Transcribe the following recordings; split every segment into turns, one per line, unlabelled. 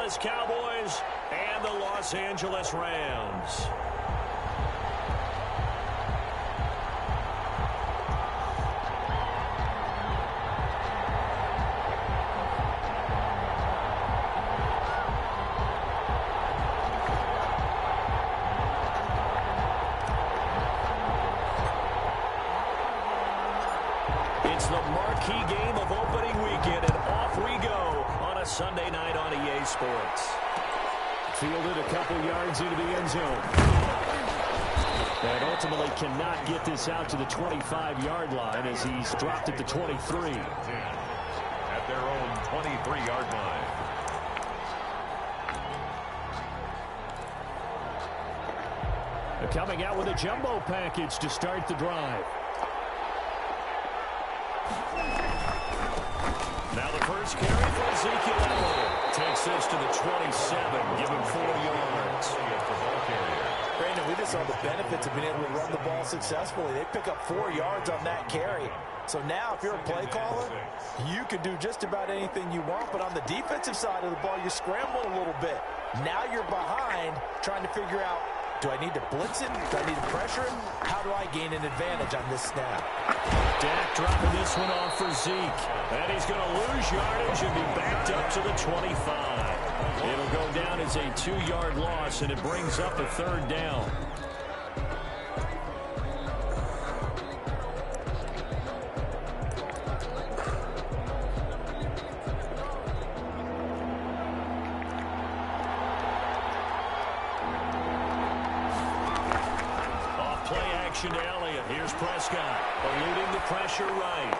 Dallas Cowboys and the Los Angeles Rams. It's the marquee game of opening weekend, and off we go on a Sunday night on EA Sports.
Fielded a couple yards into the end zone. And ultimately cannot get this out to the 25-yard line as he's dropped at the 23.
At their own 23-yard line.
They're coming out with a jumbo package to start the drive.
Now the first carry for Ezekiel Elliott. Takes this to the 27, give him 4 yards.
Brandon, we just saw the benefits of being able to run the ball successfully. They pick up 4 yards on that carry. So now if you're a play caller, you can do just about anything you want. But on the defensive side of the ball, you're scrambling a little bit. Now you're behind trying to figure out, do I need to blitz him? Do I need to pressure him? How do I gain an advantage on this snap?
Dak dropping this one off for Zeke. And he's going to lose yardage and be backed up to the 25. It'll go down as a 2-yard loss, and it brings up a 3rd down. To Elliott. Here's Prescott eluding the pressure right.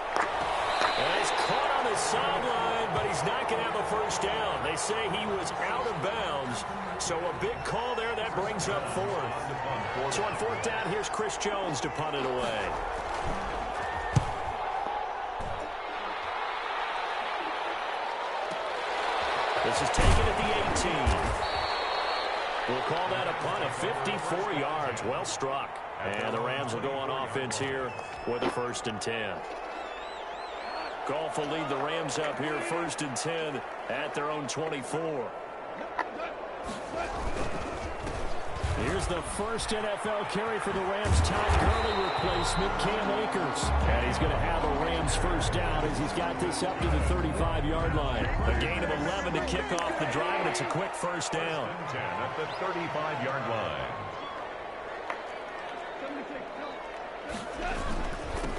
And he's caught on the sideline, but he's not going to have a first down. They say he was out of bounds, so a big call there that brings up 4th. So on 4th down, here's Chris Jones to punt it away. This is taken at the 18. We'll call that a punt of 54 yards. Well struck. And the Rams will go on offense here with a 1st and 10. Goff will lead the Rams up here 1st and 10 at their own 24.
Here's the first NFL carry for the Rams' Todd Gurley replacement, Cam Akers. And he's going to have a Rams first down as he's got this up to the 35-yard line.
A gain of 11 to kick off the drive, and it's a quick first down.
10 at the 35-yard line.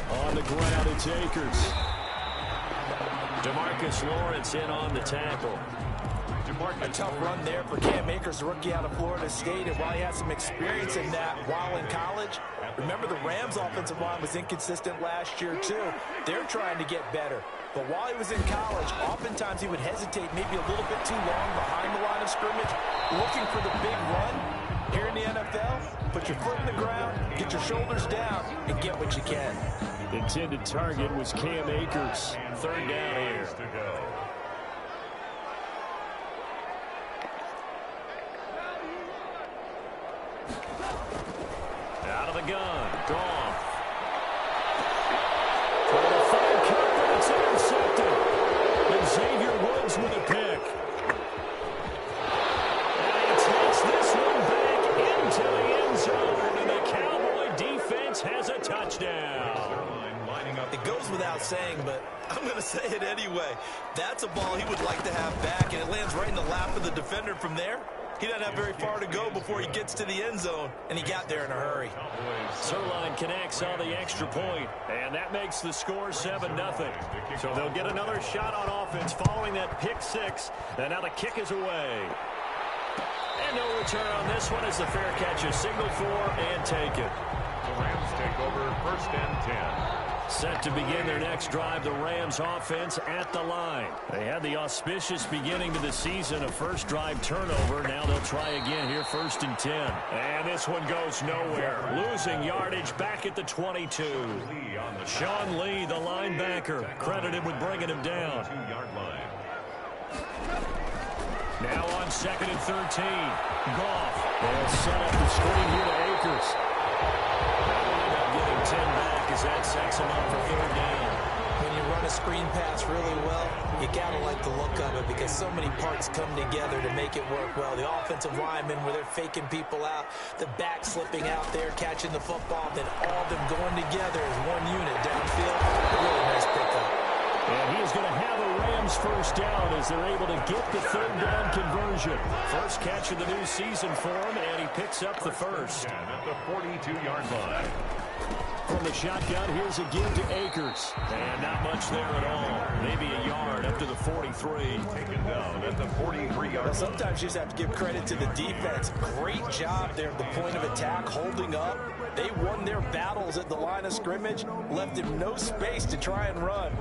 On the ground, it's Akers.
DeMarcus Lawrence in on the tackle.
A tough run there for Cam Akers, the rookie out of Florida State. And while he had some experience in that while in college, remember the Rams' offensive line was inconsistent last year, too. They're trying to get better. But while he was in college, oftentimes he would hesitate maybe a little bit too long behind the line of scrimmage, looking for the big run. Here in the NFL, put your foot in the ground, get your shoulders down, and get what you can.
Intended target was Cam Akers.
3rd down here. Out of the gun, Goff. Trying to find Cup, but it's intercepted. And Xavier Woods with a pick. And he takes this one back into the end zone, and the Cowboy defense has a touchdown.
It goes without saying, but I'm going to say it anyway. That's a ball he would like to have back, and it lands right in the lap of the defender from there. He doesn't have very far to go before he gets to the end zone, and he got there in a hurry.
Zerline connects on the extra point, and that makes the score 7-0. So they'll get another shot on offense following that pick 6, and now the kick is away. And no return on this one as the fair catch is signaled for and taken.
The Rams take over 1st and 10.
Set to begin their next drive, the Rams offense at the line. They had the auspicious beginning to the season, a first drive turnover. Now they'll try again here, 1st and 10. And this one goes nowhere. Losing yardage back at the 22. Sean Lee, the linebacker, credited with bringing him down. Now on 2nd and 13. Goff.
They'll set up the screen here to Akers.
Getting 10 back as that sets him up for 3rd down.
When you run a screen pass really well, you got to like the look of it because so many parts come together to make it work well. The offensive linemen where they're faking people out, the back slipping out there, catching the football, then all of them going together as one unit downfield. A really nice pickup.
And he is going to have a Rams first down as they're able to get the third down conversion.
First catch of the new season for him, and he picks up the first.
At the 42-yard line.
From the shotgun, here's a give to Akers.
And not much there at all. Maybe a yard up to the 43.
Taken down at the 43-yard line.
Sometimes you just have to give credit to the defense. Great job there at the point of attack, holding up. They won their battles at the line of scrimmage, left him no space to try and run.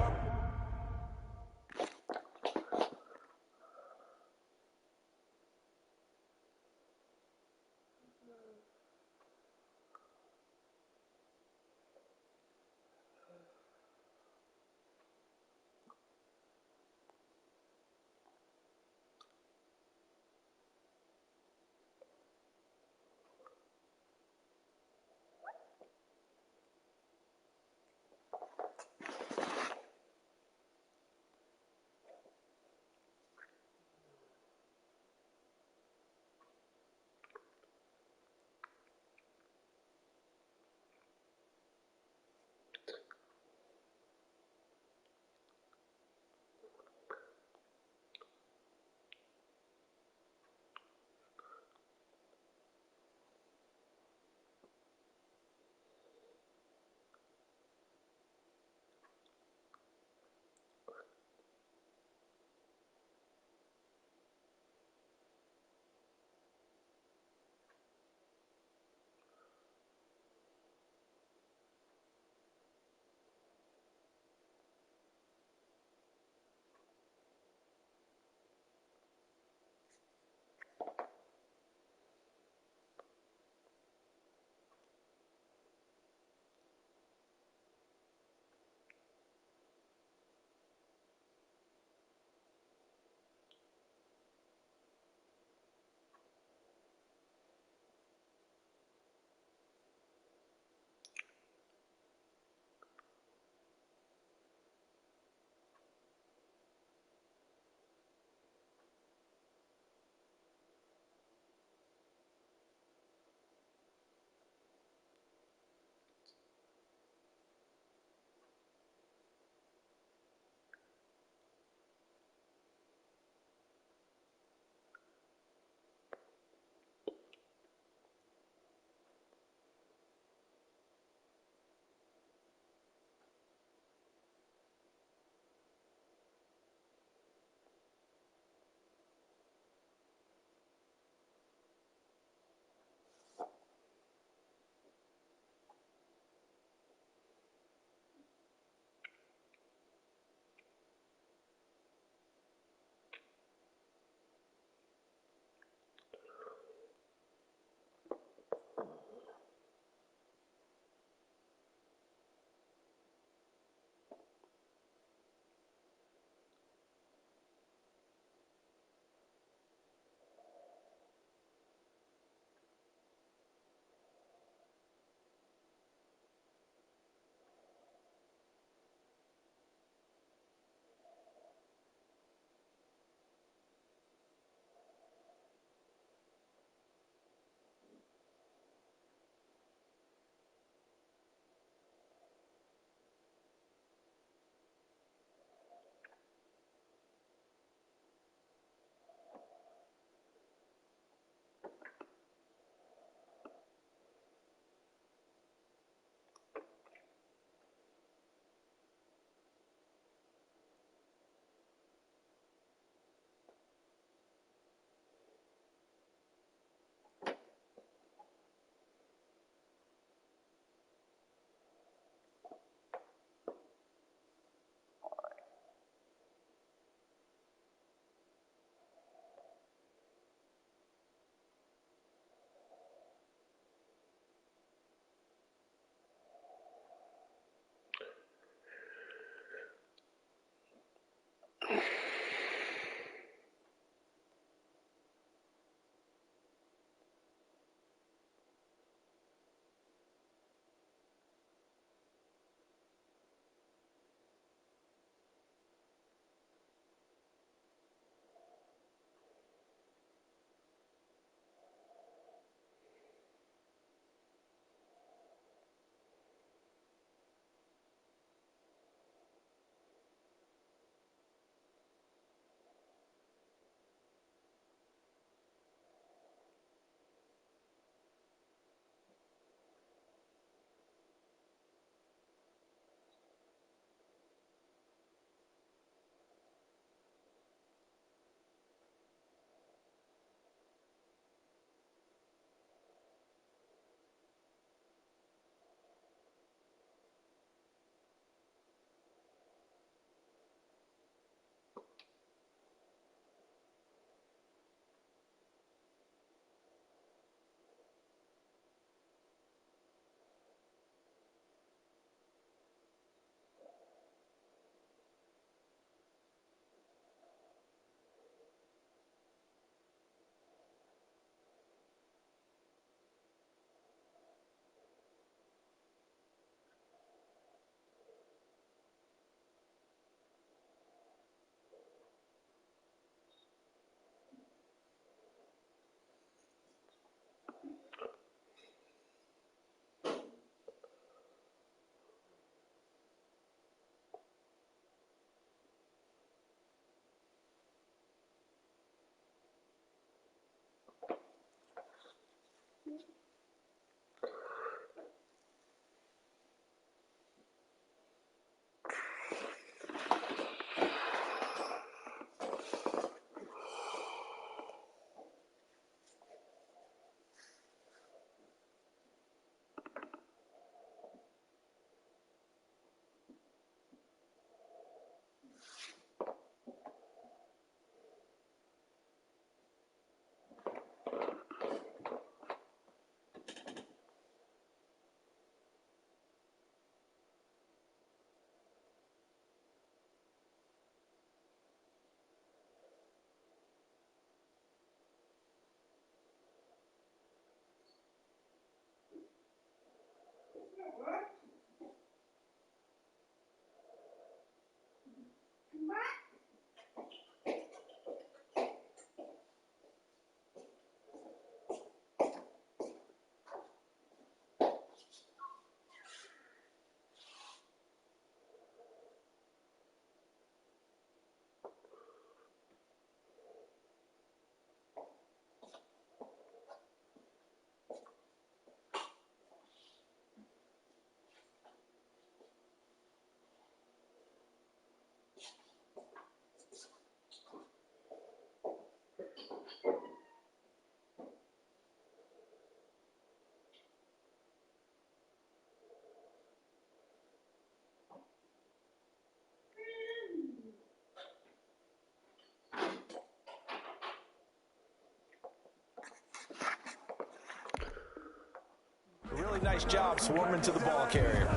Really nice job swarming to the ball carrier.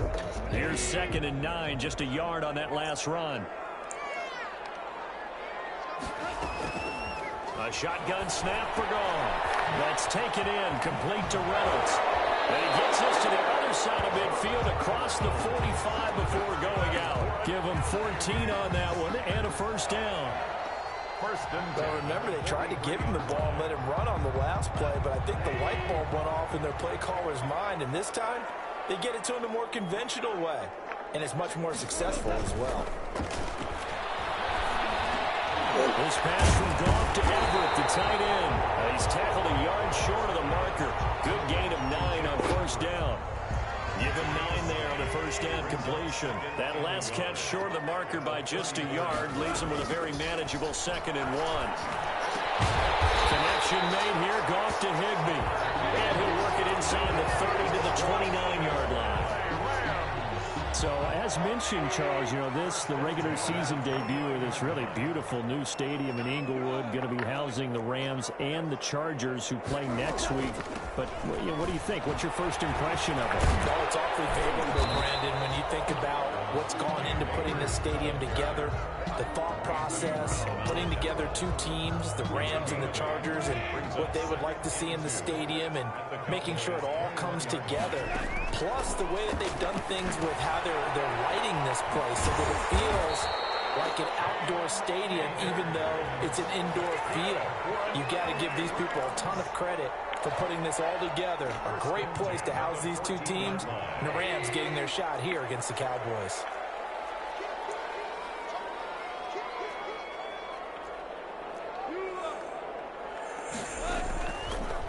Here's 2nd and 9, just a yard on that last run. A shotgun snap for Goff. That's taken in, complete to Reynolds. And he gets us to the other side of midfield across the 45 before going out. Give him 14 on that one and a first down.
Well, remember, they tried to give him the ball and let him run on the last play, but I think the light bulb went off in their play caller's mind, and this time they get it to him the more conventional way, and it's much more successful as well.
This pass from Goff to Everett, the tight end. He's tackled a yard short of the marker. Good gain of 9 on first down. Give him 9 there on the first down completion. That last catch short of the marker by just a yard leaves him with a very manageable 2nd and 1. Connection made here, Goff to Higbee. And he'll work it inside the 30 to the 29-yard line.
So, as mentioned, Charles, you know, the regular season debut of this really beautiful new stadium in Inglewood, going to be housing the Rams and the Chargers who play next week. But, you know, what do you think? What's your first impression of it?
Well, it's awfully favorable, Brandon, when you think about what's gone into putting this stadium together, the thought process, putting together two teams, the Rams and the Chargers, and what they would like to see in the stadium, and making sure it all comes together. Plus, the way that they've done things with how they're lighting this place so that it feels like an outdoor stadium, even though it's an indoor field. You got to give these people a ton of credit for putting this all together. A great place to house these two teams, and the Rams getting their shot here against the Cowboys.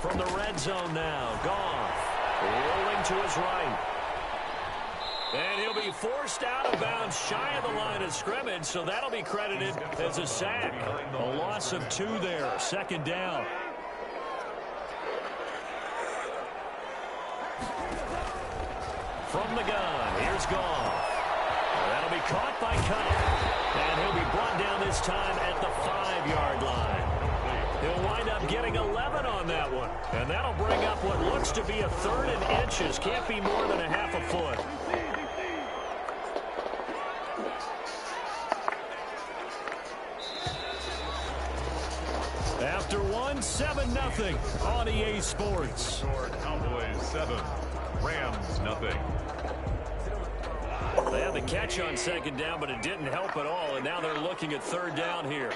From the red zone now, Goff rolling to his right. And he'll be forced out of bounds shy of the line of scrimmage, so that'll be credited as a sack. A loss of 2 there, 2nd down. From the gun, here's Goff. That'll be caught by Cup. And he'll be brought down this time at the 5-yard line. He'll wind up getting 11 on that one. And that'll bring up what looks to be a 3rd and inches. Can't be more than a half a foot. After 7-0 on EA Sports.
Cowboys 7, Rams nothing.
They had the catch on 2nd down, but it didn't help at all. And now they're looking at 3rd down here.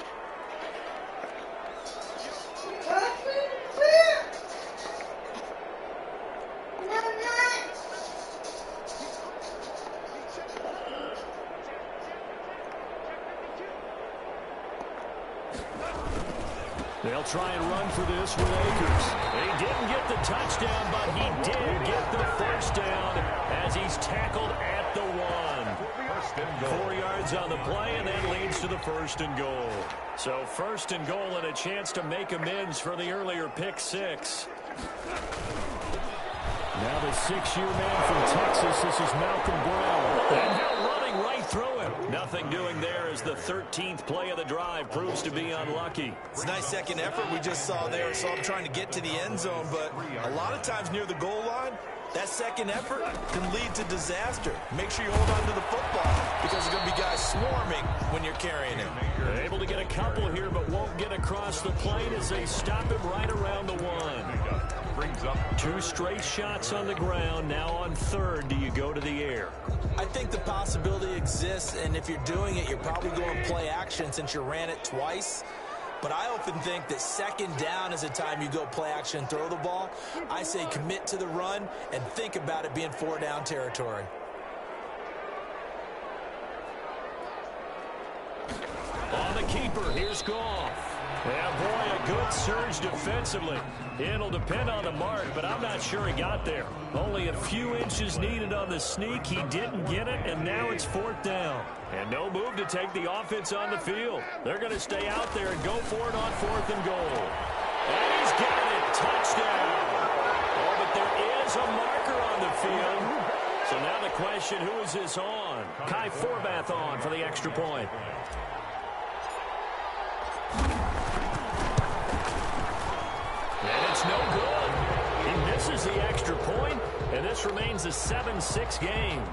They'll try and run for this with Akers. He didn't get the touchdown, but he did get the first down as he's tackled at the 1. 4 yards on the play, and that leads to the 1st and goal. So 1st and goal and a chance to make amends for the earlier pick 6.
Now the 6-year man from Texas, this is Malcolm Brown.
And now running right through him. Nothing doing there as the 13th play of the drive proves to be unlucky.
It's a nice second effort we just saw there. Saw him trying to get to the end zone, but a lot of times near the goal line, that second effort can lead to disaster. Make sure you hold on to the football because there's going to be guys swarming when you're carrying it.
They're able to get a couple here, but won't get across the plane as they stop him right around the 1.
Brings up
2 straight shots on the ground. Now on 3rd, do you go to the air?
I think the possibility exists, and if you're doing it, you're probably going play action since you ran it twice. But I often think that 2nd down is a time you go play action and throw the ball. I say commit to the run and think about it being 4-down territory.
On the keeper, here's Goff. Yeah, boy, a good surge defensively. It'll depend on the mark, but I'm not sure he got there. Only a few inches needed on the sneak. He didn't get it, and now it's 4th down. And no move to take the offense on the field. They're going to stay out there and go for it on 4th and goal. And he's got it. Touchdown. Oh, but there is a marker on the field. So now the question, who is this on? Kai Forbath on for the extra point. And it's no good. He misses the extra point, And this remains a 7-6 game.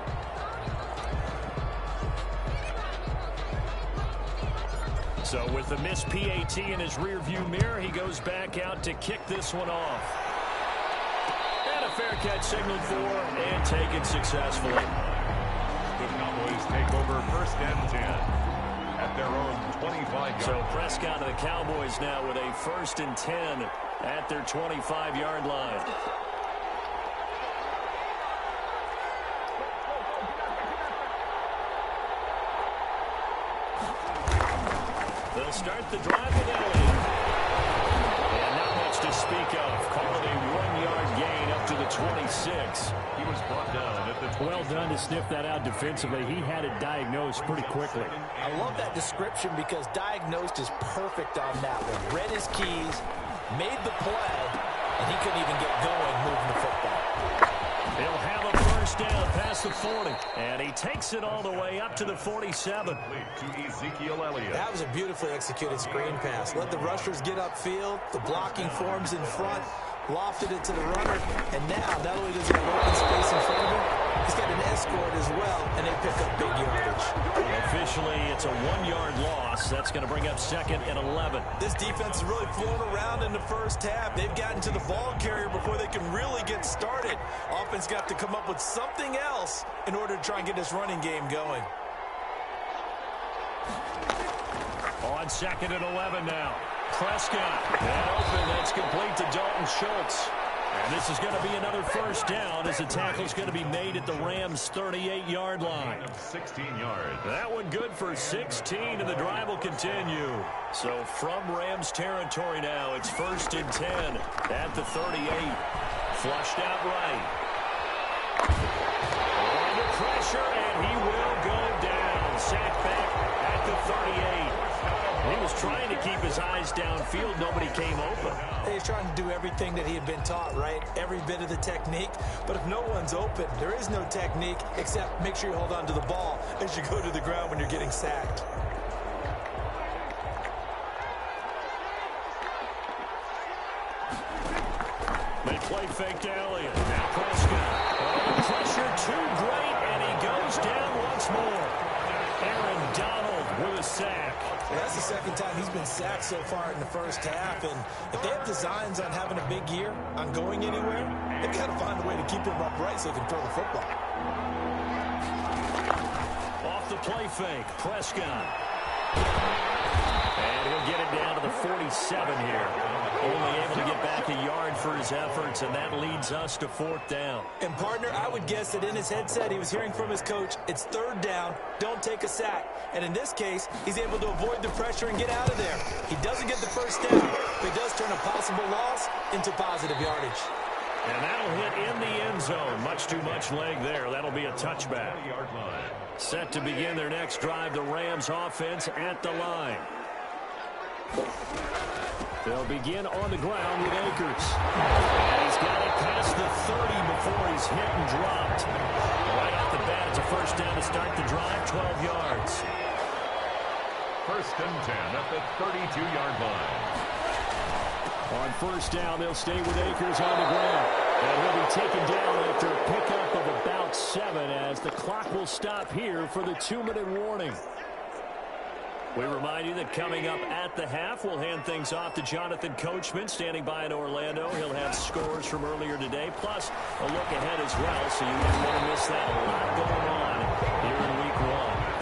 So with the missed PAT in his rearview mirror, he goes back out to kick this one off. And a fair catch signaled for and taken successfully.
The Cowboys take over 1st and 10 at their own 25-yard.
So Prescott of the Cowboys now with a 1st and 10 at their 25-yard line. They'll start the drive with Elliott. And not much to speak of. Call it a 1-yard gain up to the 26.
He was brought down at the 20.
Well done to sniff that out defensively. He had it diagnosed pretty quickly.
I love that description because diagnosed is perfect on that one. Read his keys, made the play, and he couldn't even get going moving the football.
He'll have a 1st down past the 40. And he takes it all the way up to the 47.
To Ezekiel Elliott.
That was a beautifully executed screen pass. Let the rushers get upfield. The blocking forms in front. Lofted it to the runner. And now, not only does he have open space in front of him, he's got an escort as well, and they pick up big yardage.
Officially, it's a 1-yard loss. That's going to bring up 2nd and 11.
This defense is really flown around in the first half. They've gotten to the ball carrier before they can really get started. Offense got to come up with something else in order to try and get this running game going.
On 2nd and 11 now. Prescott. And open. That's complete to Dalton Schultz. And this is going to be another 1st down as the tackle's going to be made at the Rams' 38-yard line.
16 yards.
That one good for 16, and the drive will continue. So from Rams territory now, it's 1st and 10 at the 38. Flushed out right. Under pressure, and he will go down. Sacked back at the 38. He was trying to keep his eyes downfield. Nobody came open.
He's trying to do everything that he had been taught, right? Every bit of the technique. But if no one's open, there is no technique except make sure you hold on to the ball as you go to the ground when you're getting sacked.
They play fake to Elliott. Now Prescott. Oh, pressure too great, and he goes down once more. Aaron Donald with a sack.
Well, that's the 2nd time he's been sacked so far in the first half. And if they have designs on having a big year, on going anywhere, they've got to find a way to keep him upright so he can throw the football.
Off the play fake, Prescott. And he'll get it down to the 47 here. Only able to get back a yard for his efforts, and that leads us to 4th down.
And, partner, I would guess that in his headset he was hearing from his coach, it's 3rd down, don't take a sack. And in this case, he's able to avoid the pressure and get out of there. He doesn't get the 1st down, but he does turn a possible loss into positive yardage.
And that'll hit in the end zone. Much too much leg there. That'll be a touchback. Set to begin their next drive, the Rams offense at the line. They'll begin on the ground with Akers. And he's got it past the 30 before he's hit and dropped. Right off the bat, it's a 1st down to start the drive, 12 yards.
1st and 10 at the 32-yard line.
On 1st down, they'll stay with Akers on the ground. And he'll be taken down after a pickup of about 7 as the clock will stop here for the 2-minute warning.
We remind you that coming up at the half, we'll hand things off to Jonathan Coachman, standing by in Orlando. He'll have scores from earlier today, plus a look ahead as well, so you wouldn't want to miss that. A lot going on here in Week 1.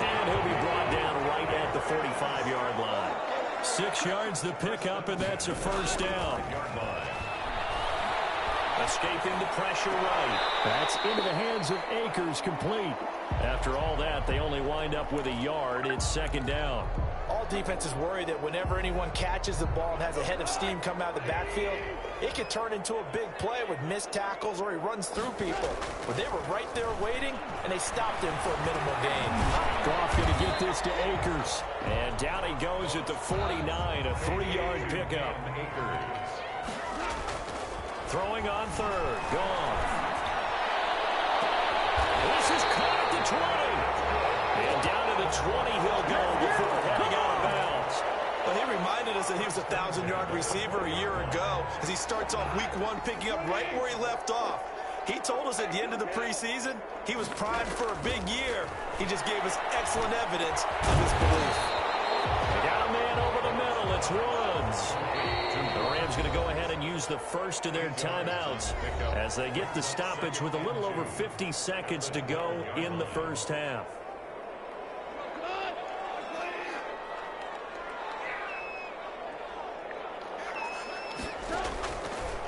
And he'll be brought down right at the 45-yard line. 6 yards the pickup, and that's a 1st down. Escaping the pressure right.
That's into the hands of Akers, complete.
After all that, they only wind up with a yard. It's 2nd down.
All defenses worry that whenever anyone catches the ball and has a head of steam come out of the backfield, it could turn into a big play with missed tackles or he runs through people. But they were right there waiting, and they stopped him for a minimal gain.
Goff going to get this to Akers.
And down he goes at the 49, a 3-yard pickup. Throwing on 3rd. Gone. This is caught at the 20. And down to the 20 he'll go before heading out of bounds.
Well, he reminded us that he was a 1,000-yard receiver a year ago as he starts off Week 1 picking up right where he left off. He told us at the end of the preseason he was primed for a big year. He just gave us excellent evidence of his belief.
They got a man over the middle. It's Woods. The Rams going to go ahead and use the first of their timeouts as they get the stoppage with a little over 50 seconds to go in the first half.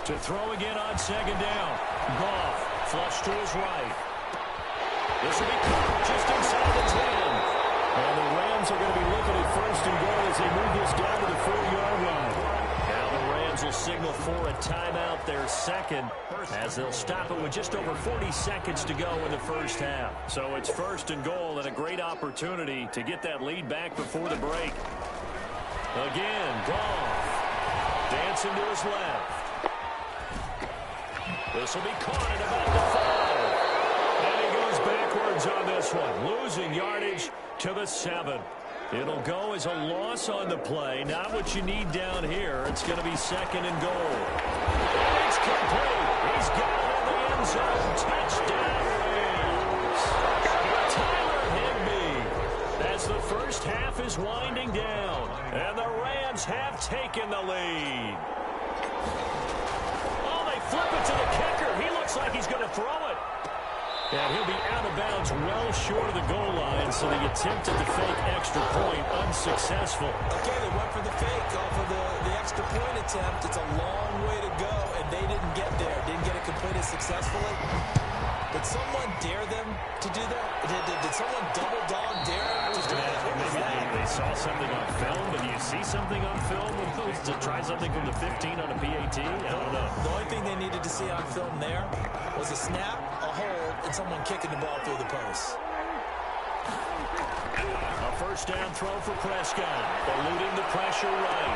To throw again on second down. Goff, flush to his right. This will be caught just inside the 10. And the Rams are going to be looking at first and goal as they move this down to the 4-yard line. Now the Rams will signal for a timeout, their second, as they'll stop it with just over 40 seconds to go in the first half. So it's first and goal and a great opportunity to get that lead back before the break. Again, Goff dancing to his left. This will be caught at about the 5. And he goes backwards on this one, losing yardage to the 7. It'll go as a loss on the play. Not what you need down here. It's going to be second and goal. And it's complete. He's got it in the end zone. Touchdown, Rams. Tyler Higbee, as the first half is winding down. And the Rams have taken the lead. Flip it to the kicker. He looks like he's going to throw it. And he'll be out of bounds well short of the goal line, so the attempt at the fake extra point unsuccessful.
Okay, they went for the fake off of the extra point attempt. It's a long way to go, and they didn't get there. Didn't get it completed successfully. Did someone dare them to do that? Did someone double dog dare them to do that?
Maybe they saw something on film. Did you see something on film to try something from the 15 on a PAT? I don't know.
The only thing they needed to see on film there was a snap, a hold, and someone kicking the ball through the post.
A first down throw for Prescott, eluding the pressure right.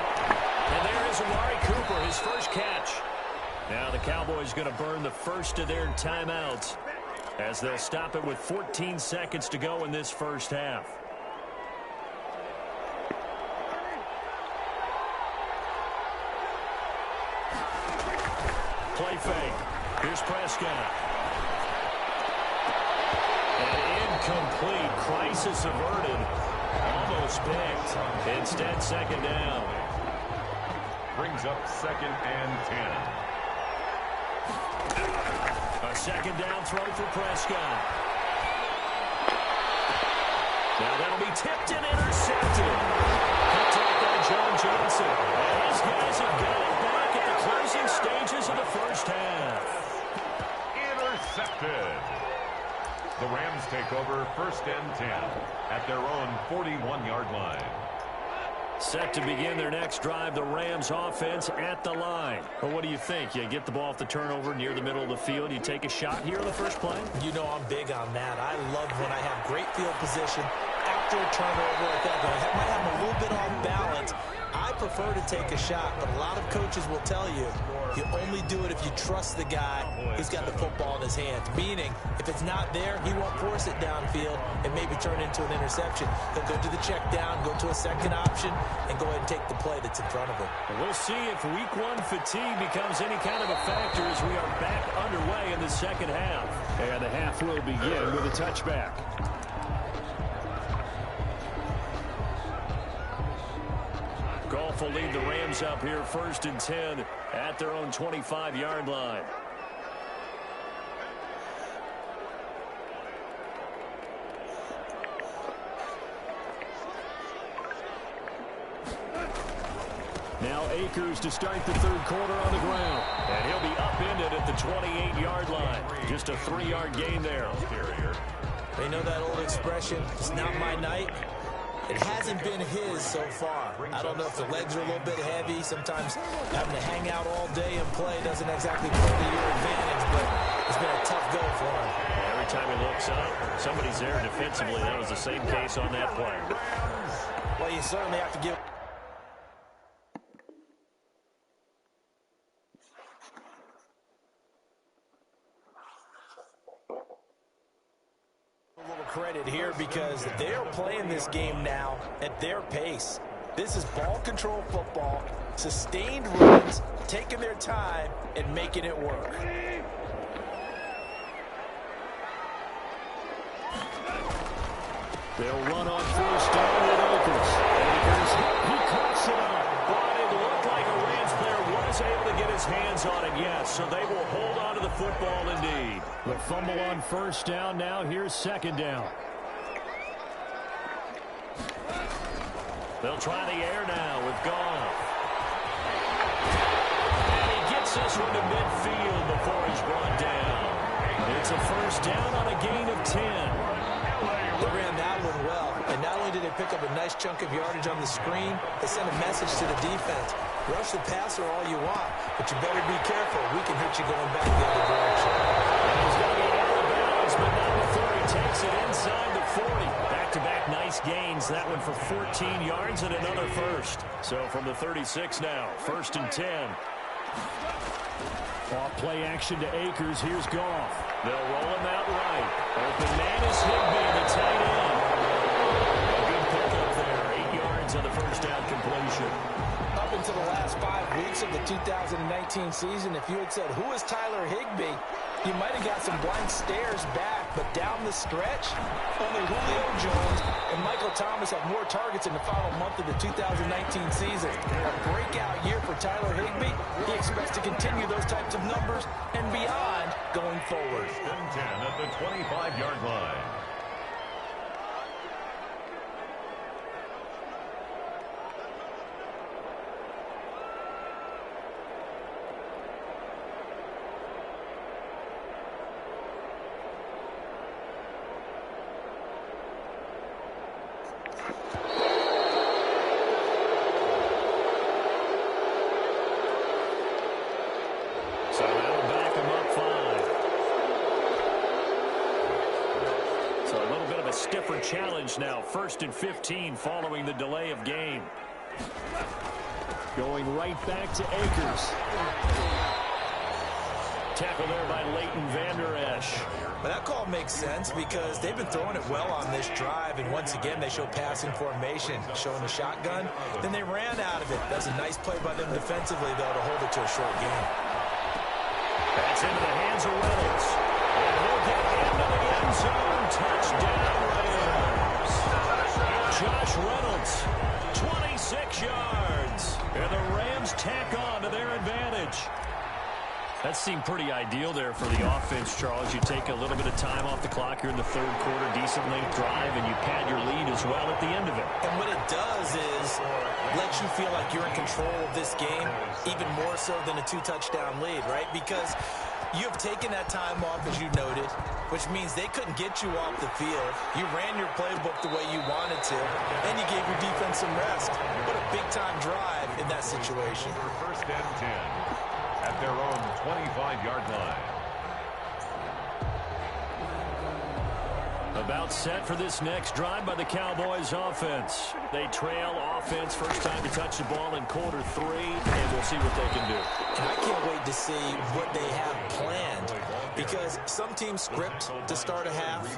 And there is Amari Cooper, his first catch. Now the Cowboys going to burn the first of their timeouts as they'll stop it with 14 seconds to go in this first half. Play fake. Here's Prescott. And incomplete. Crisis averted. Almost picked. Instead, second down.
Brings up second and 10.
A second down throw for Prescott. Now that'll be tipped and intercepted. Picked off by John Johnson. And his guys have got it back at the closing stages of the first half.
Intercepted. The Rams take over first and 10 at their own 41-yard line.
Set to begin their next drive, the Rams offense at the line. Well, what do you think? You get the ball off the turnover near the middle of the field. You take a shot here in the first play?
You know I'm big on that. I love when I have great field position after a turnover like that. I might have a little bit off balance. I prefer to take a shot, but a lot of coaches will tell you, you only do it if you trust the guy who's got the football in his hands. Meaning, if it's not there, he won't force it downfield and maybe turn it into an interception. He'll go to the check down, go to a second option, and go ahead and take the play that's in front of him.
We'll see if week one fatigue becomes any kind of a factor as we are back underway in the second half. And the half will begin with a touchback. Goff will lead the Rams up here first and 10 at their own 25-yard line. Now Akers to start the third quarter on the ground. And he'll be upended at the 28-yard line. Just a 3-yard gain there.
They know that old expression, it's not my night. It hasn't been his so far. I don't know if the legs are a little bit heavy. Sometimes having to hang out all day and play doesn't exactly play to your advantage, but it's been a tough go for him.
Every time he looks up, somebody's there defensively. That was the same case on that play.
Well, you certainly have to give a little credit here because they're playing this game now at their pace. This is ball control football, sustained runs, taking their time and making it work.
They'll run on first down with Akers. He cuts it up.
But it looked like a Rams player was able to get his hands on it, yes. So they will hold on to the football indeed.
The fumble on first down. Now here's second down.
They'll try the air now with Goff. And he gets this one to midfield before he's brought down. It's a first down on a gain of 10.
They ran that one well. And not only did they pick up a nice chunk of yardage on the screen, they sent a message to the defense. Rush the passer all you want, but you better be careful. We can hit you going back the other direction.
And he's going to get out of bounds, but not before he takes it inside the 40. Back-to-back nice gains. That one for 14 yards and another first. So from the 36 now, first and 10.
Off play action to Akers. Here's Goff.
They'll roll him out right. Open man is Higbee, the tight end. A good pickup there. 8 yards on the first down completion.
Up until the last 5 weeks of the 2019 season, if you had said, who is Tyler Higbee, you might have got some blank stares back. But down the stretch, only Julio Jones and Michael Thomas have more targets in the final month of the 2019 season. A breakout year for Tyler Higbee. He expects to continue those types of numbers and beyond going forward.
First and 10 at the 25-yard line.
So that'll back him up 5. So a little bit of a stiffer challenge now. First and 15 following the delay of game.
Going right back to Akers.
Tackle there by Leighton Vander Esch.
But that call makes sense because they've been throwing it well on this drive, and once again they show passing formation, showing the shotgun. Then they ran out of it. That's a nice play by them defensively, though, to hold it to a short game.
That's into the hands of Reynolds. And he'll get into the end zone. Touchdown, Rams. Josh Reynolds, 26 yards. And the Rams tack on to their advantage. That seemed pretty ideal there for the offense, Charles. You take a little bit of time off the clock here in the third quarter, decent length drive, and you pad your lead as well at the end of it.
And what it does is let you feel like you're in control of this game, even more so than a 2-touchdown lead, right? Because you have taken that time off, as you noted, which means they couldn't get you off the field. You ran your playbook the way you wanted to, and you gave your defense some rest. What a big-time drive in that situation.
First and 10 at their own 25-yard line.
About set for this next drive by the Cowboys offense. They trail offense, first time to touch the ball in quarter 3, and we'll see what they can do.
And I can't wait to see what they have planned, because some teams script to start a half.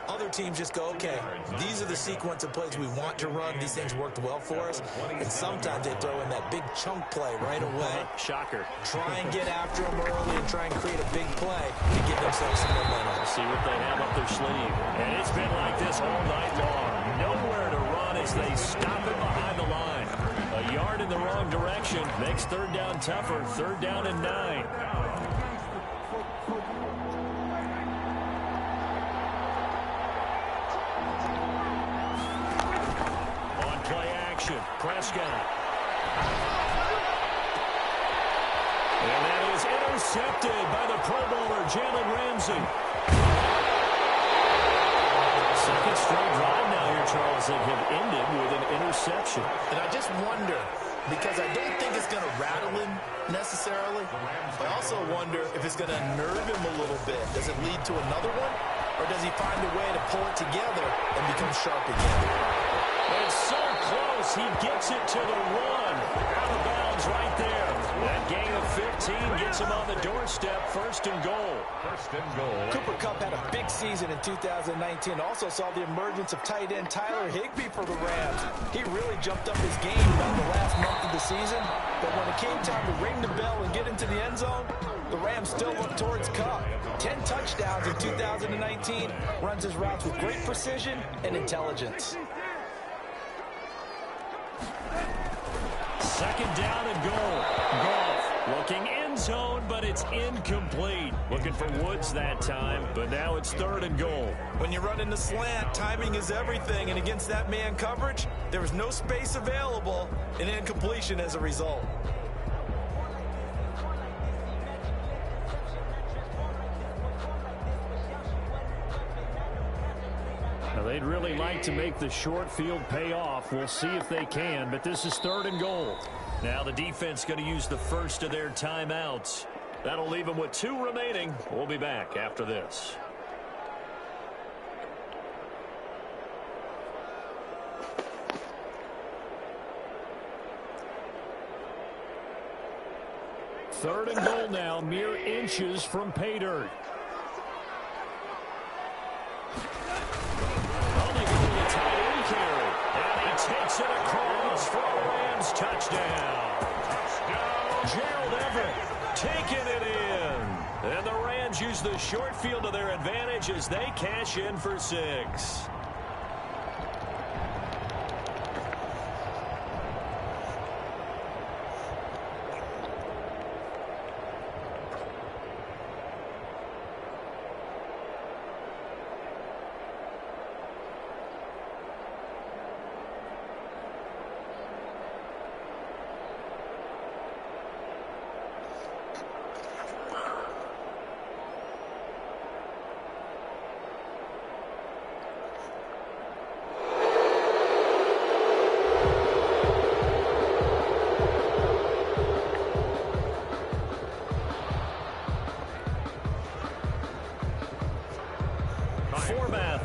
Other teams just go, okay, these are the sequence of plays we want to run. These things worked well for us. And sometimes they throw in that big chunk play right away.
Shocker.
Try and get after them early and try and create a big play to give themselves some momentum.
See what they have up their sleeve. And it's been like this all night long. Nowhere to run as they stop it behind the line. A yard in the wrong direction makes third down tougher. Third down and 9. Prescott. And that is intercepted by the Pro Bowler, Jalen Ramsey. Second straight drive now here, Charles, that have ended with an interception.
And I just wonder, because I don't think it's going to rattle him necessarily, I also wonder if it's going to nerve him a little bit. Does it lead to another one? Or does he find a way to pull it together and become sharp again?
It's so close. He gets it to the 1. Out of bounds right there. That gain of 15 gets him on the doorstep. First and goal.
First and goal.
Cooper Kupp had a big season in 2019. Also saw the emergence of tight end Tyler Higbee for the Rams. He really jumped up his game about the last month of the season. But when it came time to ring the bell and get into the end zone, the Rams still look towards Cup. 10 touchdowns in 2019, runs his routes with great precision and intelligence.
Second down and goal. Goff looking end zone, but it's incomplete. Looking for Woods that time, but now it's third and goal.
When you run in the slant, timing is everything, and against that man coverage, there was no space available, and incompletion as a result.
Now, they'd really like to make the short field pay off. We'll see if they can, but this is third and goal. Now the defense going to use the first of their timeouts. That'll leave them with 2 remaining. We'll be back after this. Third and goal now, mere inches from pay dirt. Takes it across for a Rams touchdown. Gerald Everett taking it in. And the Rams use the short field to their advantage as they cash in for 6.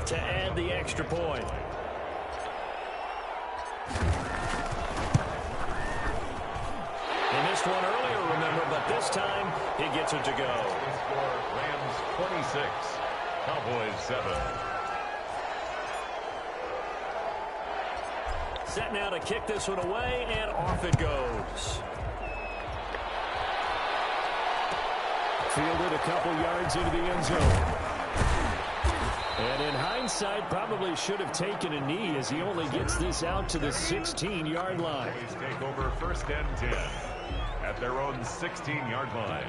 To add the extra point. He missed one earlier, remember, but this time he gets it to go.
Rams 26, Cowboys 7.
Set now to kick this one away, and off it goes. Fielded a couple yards into the end zone. And in hindsight, probably should have taken a knee as he only gets this out to the 16-yard line.
Cowboys take over first and 10 at their own 16-yard line.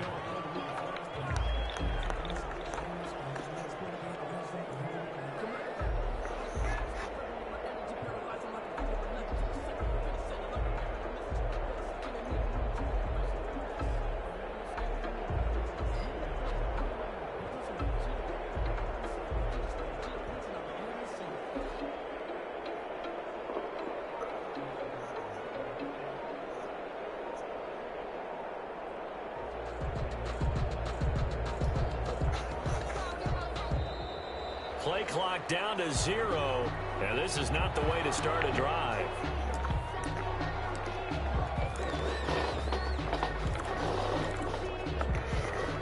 Play clock down to 0, and this is not the way to start a drive.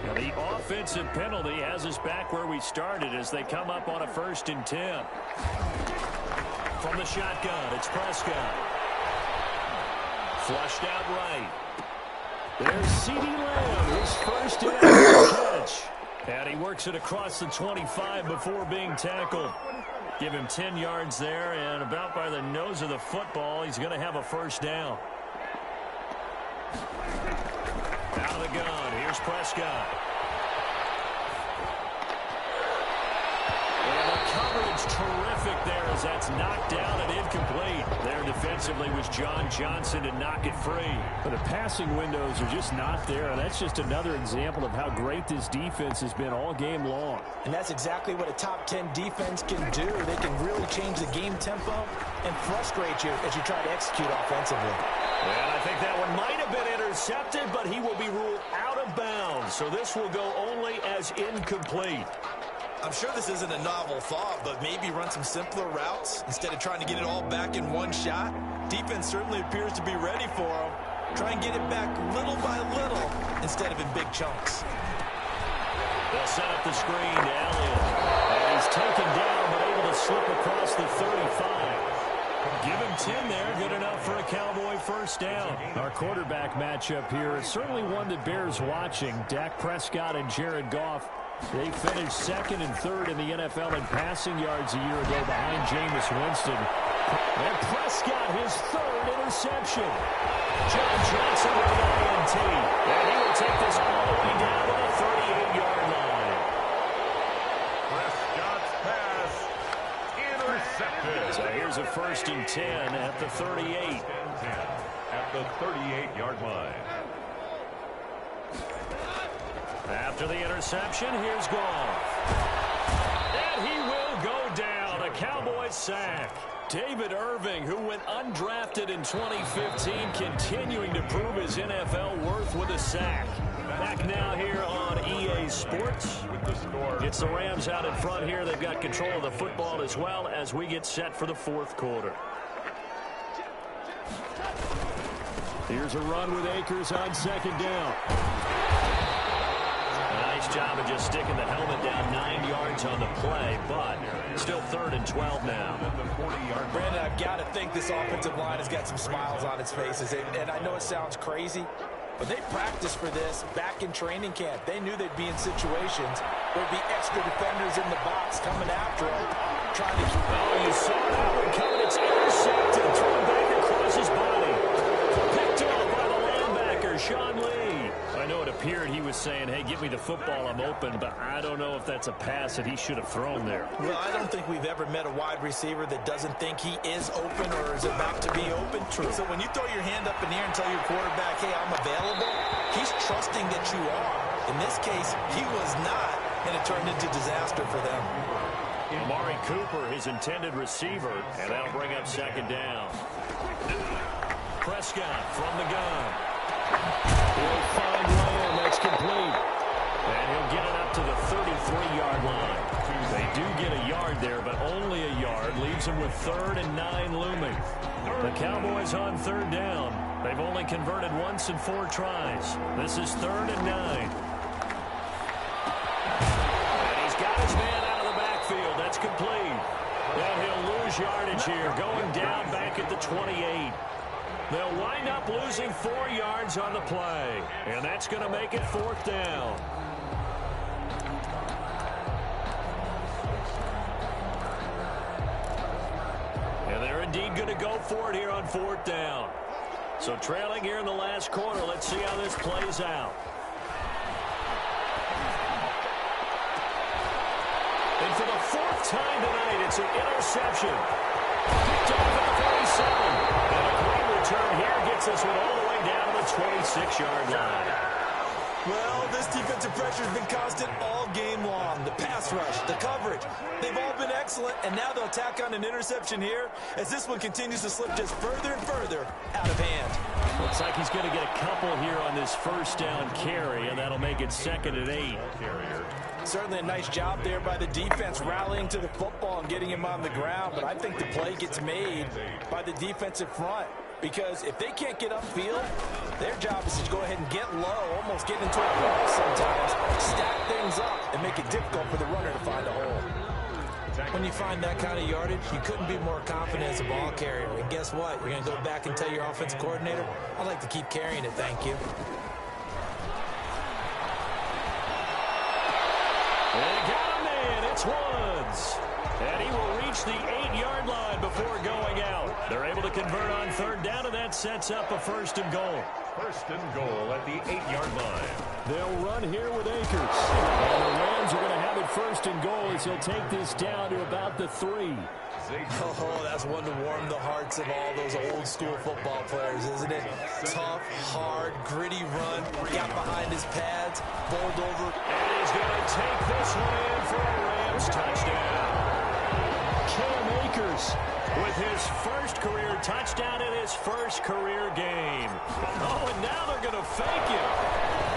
Now the offensive penalty has us back where we started as they come up on a 1st and 10. From the shotgun, it's Prescott. Flushed out right. There's CeeDee Lamb, his first NFL catch. And he works it across the 25 before being tackled. Give him 10 yards there, and about by the nose of the football, he's going to have a first down. Out of the gun, here's Prescott. And the coverage terrific there as that's knocked down and incomplete. There defensively was John Johnson to knock it free.
But the passing windows are just not there, and that's just another example of how great this defense has been all game long.
And that's exactly what a top 10 defense can do. They can really change the game tempo and frustrate you as you try to execute offensively.
And I think that one might have been intercepted, but he will be ruled out of bounds. So this will go only as incomplete.
I'm sure this isn't a novel thought, but maybe run some simpler routes instead of trying to get it all back in one shot. Defense certainly appears to be ready for him. Try and get it back little by little instead of in big chunks.
They'll set up the screen to Elliott. And he's taken down but able to slip across the 35. Give him 10 there. Good enough for a Cowboy first down.
Our quarterback matchup here is certainly one that bears watching. Dak Prescott and Jared Goff. They finished second and third in the NFL in passing yards a year ago behind Jameis Winston. And Prescott, his third interception.
John Johnson with the INT. And he will take this all the way down to the 38-yard line.
Prescott's pass intercepted.
So here's a 1st and 10 at the 38.
At the 38-yard line.
After the interception, here's Goff. And he will go down. A Cowboys sack. David Irving, who went undrafted in 2015, continuing to prove his NFL worth with a sack. Back now here on EA Sports. It's the Rams out in front here. They've got control of the football as well as we get set for the 4th quarter.
Here's a run with Akers on 2nd down.
Nice job of just sticking the helmet down 9 yards on the play, but still 3rd and 12 now.
Brandon, I've got to think this offensive line has got some smiles on its faces. And I know it sounds crazy, but they practiced for this back in training camp. They knew they'd be in situations where there'd be extra defenders in the box coming after them, trying to keep...
Oh, you saw that one coming. It's intercepted, thrown back across his body. Picked off by the linebacker, Sean Lee. I know it appeared he was saying, hey, give me the football, I'm open, but I don't know if that's a pass that he should have thrown there.
Well, I don't think we've ever met a wide receiver that doesn't think he is open or is about to be open. True. So when you throw your hand up in the air and tell your quarterback, hey, I'm available, he's trusting that you are. In this case, he was not, and it turned into disaster for them.
Amari Cooper, his intended receiver, and that'll bring up 2nd down. Prescott from the gun.
He'll find Lamb. That's complete.
And he'll get it up to the 33-yard line. They do get a yard there, but only a yard. Leaves them with 3rd and 9 looming. The Cowboys on 3rd down. They've only converted once in 4 tries. This is 3rd and 9. And he's got his man out of the backfield. That's complete. And he'll lose yardage here, going down back at the 28. They'll wind up losing 4 yards on the play. And that's going to make it 4th down. And they're indeed going to go for it here on 4th down. So trailing here in the last quarter. Let's see how this plays out. And for the 4th time tonight, it's an interception. Picked off at the 47. And a great return here gets this one all the way down to the 26-yard line.
Well, this defensive pressure has been constant all game long. The pass rush, the coverage, they've all been excellent, and now they'll tack on an interception here as this one continues to slip just further and further out of hand.
Looks like he's going to get a couple here on this 1st down carry, and that'll make it 2nd and 8.
Certainly a nice job there by the defense rallying to the football and getting him on the ground, but I think the play gets made by the defensive front. Because if they can't get upfield, their job is to go ahead and get low, almost get into a ball sometimes, stack things up, and make it difficult for the runner to find a hole. When you find that kind of yardage, you couldn't be more confident as a ball carrier. And guess what? You're going to go back and tell your offensive coordinator, I'd like to keep carrying it, thank you.
And got a man, it's Woods. And he will reach the 8-yard line before going out. They're able to convert on 3rd down, and that sets up a 1st and goal.
1st and goal at the 8-yard line.
They'll run here with Akers. And the Rams are going to have it 1st and goal as he'll take this down to about the 3.
Oh, that's one to warm the hearts of all those old school football players, isn't it? Tough, hard, gritty run, got behind his pads, bowled over.
And he's going to take this one in for a Rams touchdown.
Cam Akers
with his 1st career touchdown in his 1st career game. Oh, and now they're going to fake him.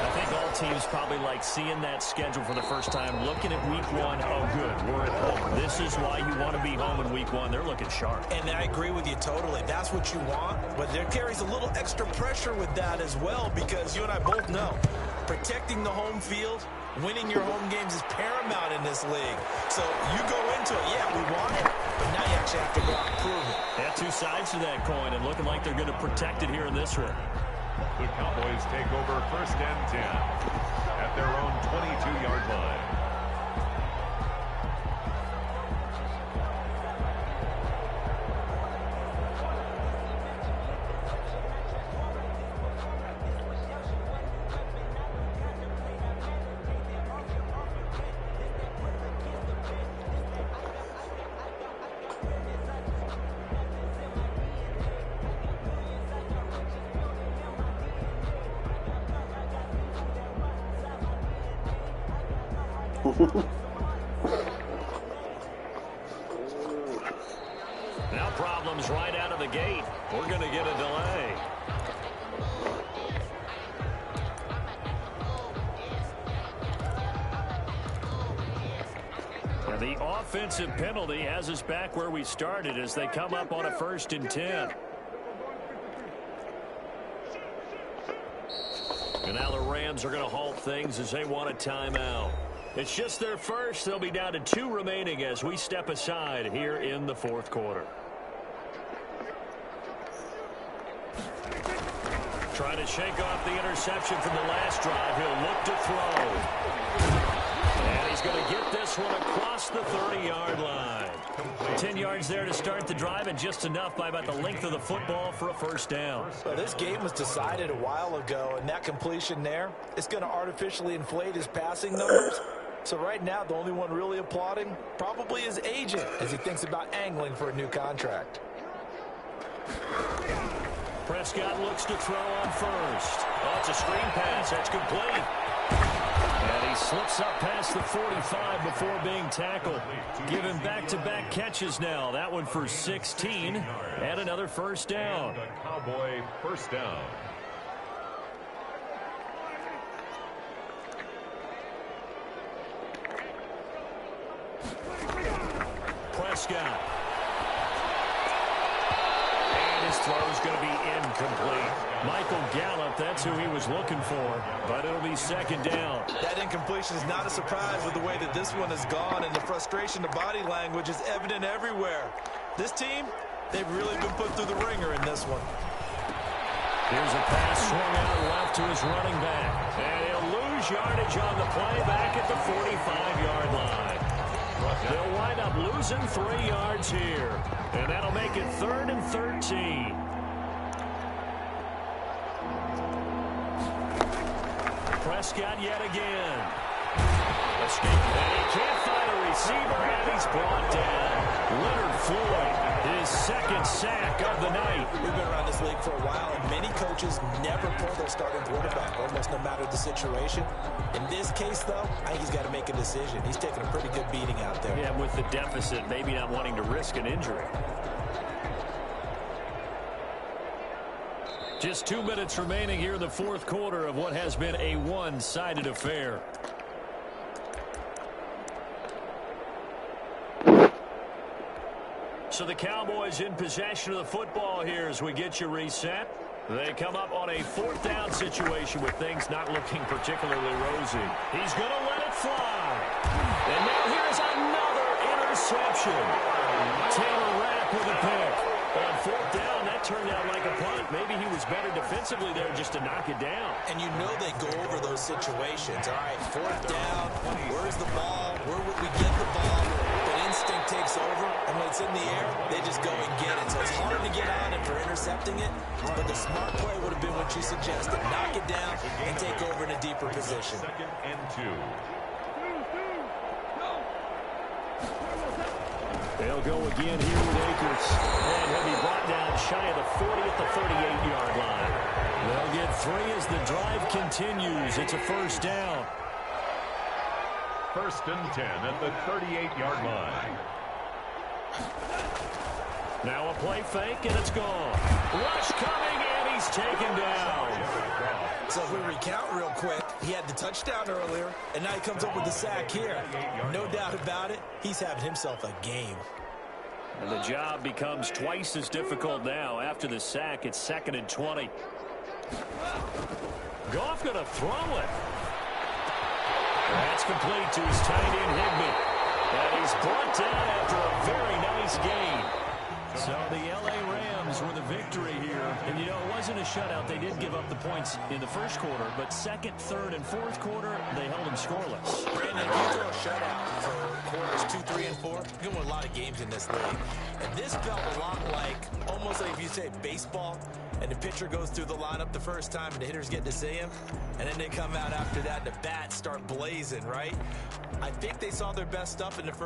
I think all teams probably like seeing that schedule for the first time, looking at week 1. Oh, good, we're at home. This is why you want to be home in week 1. They're looking sharp.
And I agree with you totally. That's what you want, but there carries a little extra pressure with that as well because you and I both know protecting the home field, winning your home games is paramount in this league. So you go into it, yeah, we want it, but now you actually have to go out and prove it.
Yeah, two sides to that coin, and looking like they're going to protect it here in this one.
The Cowboys take over 1st and 10 at their own 22-yard line.
Now problems right out of the gate. We're going to get a delay. And the offensive penalty has us back where we started as they come up on a 1st and 10. And now the Rams are going to halt things as they want a timeout. It's just their first. They'll be down to 2 remaining as we step aside here in the 4th quarter. Trying to shake off the interception from the last drive. He'll look to throw. And he's going to get this one across the 30-yard line. 10 yards there to start the drive, and just enough by about the length of the football for a 1st down.
Well, this game was decided a while ago, and that completion there is going to artificially inflate his passing numbers. So right now, the only one really applauding probably his agent as he thinks about angling for a new contract.
Prescott looks to throw on first. Oh, it's a screen pass. That's complete. And he slips up past the 45 before being tackled. Given back-to-back catches now. That one for 16 and another 1st down.
And a Cowboy 1st down.
Prescott. And his throw is going to be incomplete. Michael Gallup, that's who he was looking for, but it'll be 2nd down.
That incompletion is not a surprise with the way that this one has gone, and the frustration, the body language is evident everywhere. This team, they've really been put through the ringer in this one.
Here's a pass swung out left to his running back. And he'll lose yardage on the play back at the 45-yard line. They'll wind up losing 3 yards here. And that'll make it 3rd and 13. Prescott yet again. Escape. And he can't find a receiver, and he's brought down. Leonard Floyd, his 2nd sack of the night.
We've been around this league for a while, and many coaches never pull their starting quarterback, almost no matter the situation. In this case, though, I think he's got to make a decision. He's taking a pretty good beating out there.
Yeah, with the deficit, maybe not wanting to risk an injury. Just 2 minutes remaining here in the 4th quarter of what has been a one-sided affair. So the Cowboys in possession of the football here as we get you reset. They come up on a 4th down situation with things not looking particularly rosy. He's going to let it fly. And now here's another interception. Taylor Rapp with a pick. On 4th down, that turned out like a punt. Maybe he was better defensively there just to knock it down.
And you know they go over those situations. All right, 4th down, where's the ball? Where would we get the ball? But instinct takes over, and when it's in the air, they just go and get it. So it's hard to get on it for intercepting it, but the smart play would have been what you suggested. Knock it down and take over in a deeper position.
2nd and 2.
They'll go again here with Akers. And he'll be brought down shy of the 40 at the 38-yard line. They'll get 3 as the drive continues. It's a 1st down.
1st and 10 at the 38-yard line.
Now a play fake, and it's gone. Rush coming, and he's taken down.
So if we recount real quick, he had the touchdown earlier, and now he comes up with the sack here. No doubt about it, he's having himself a game.
And the job becomes twice as difficult now. After the sack, it's 2nd and 20. Goff going to throw it. That's complete to his tight end, Higbee. And he's brought down after a very nice gain.
So the L.A. Rams were the victory here. And, it wasn't a shutout. They did give up the points in the first quarter, but second, third, and fourth quarter, they held them scoreless.
Brandon, if you throw a shutout for quarters 2, 3, and 4, you're going to win a lot of games in this league. And this felt a lot like, almost like if you say baseball, and the pitcher goes through the lineup the first time, and the hitters get to see him, and then they come out after that, and the bats start blazing, right? I think they saw their best stuff in the first